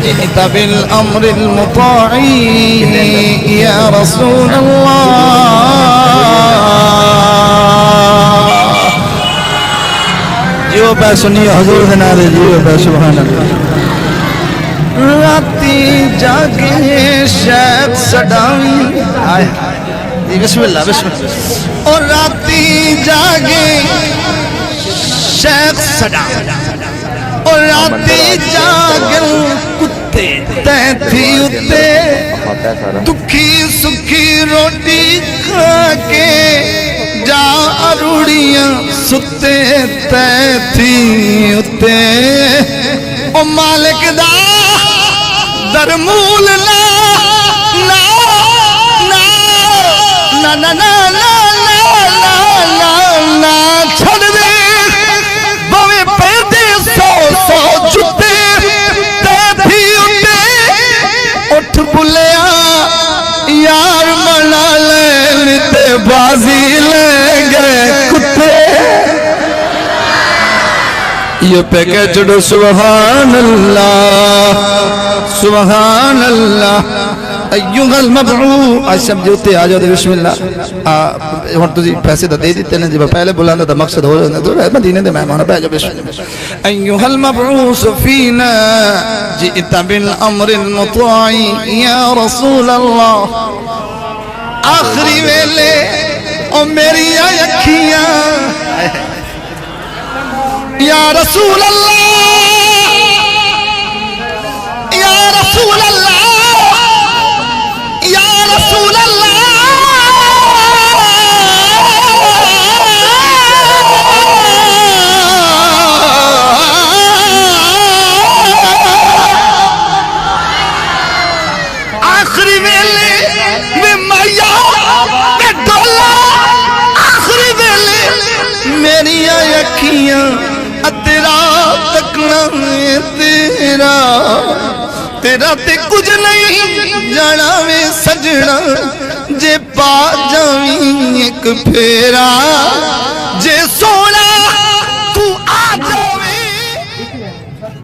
जिئत bill अम्रिल मुताई या रसूल अल्लाह। जियो पे सुनिए हुजूर के नारे, जियो पे सुभान अल्लाह। राती जागे शेख सडावी, बिस्मिल्लाह बिस्मिल्लाह। और राती जागे शेख सडावी, और राती जागन कुत्ते तैथी उत्ते दुखी सुखी रोटी खा के जा अरूड़ियां सुते तैथी उत्ते। ओ मालिक दा दरमूल ना ना ना ना ना ना ना ना ना ना छड़ दे बवे पैदे सौ सौ जुते तैथी उत्ते। उठ बुलिया यार मना ले ते बाजी ले गए कुत्ते। ये पैकेज जुड़ो सुभान अल्लाह सुभान अल्लाह। अय्युहल मबऊस, आज सब जोते आ जाओ बिस्मिल्लाह। हुण तुसी पैसे तो दे दिते ने, जब पहले बुलांदा तो मकसद हो जांदा। तो मदीने दे मेहमान पै जाओ बिस्मिल्लाह। अय्युहल मबऊस फीना जिइत बिल अम्रिल मुताई या रसूल अल्लाह। आखिरी वेले ओ मेरी अखियां या रसूल अल्लाह, या रसूल अल्लाह, या रसूल अल्लाह। आखिरी वेले में मैया में डोला, आखिरी वेले मेरी अखियां तेरा तकना तेरा तेरा ते कुछ नहीं जाना वे सजना। जे पा जावी एक फेरा जे सोना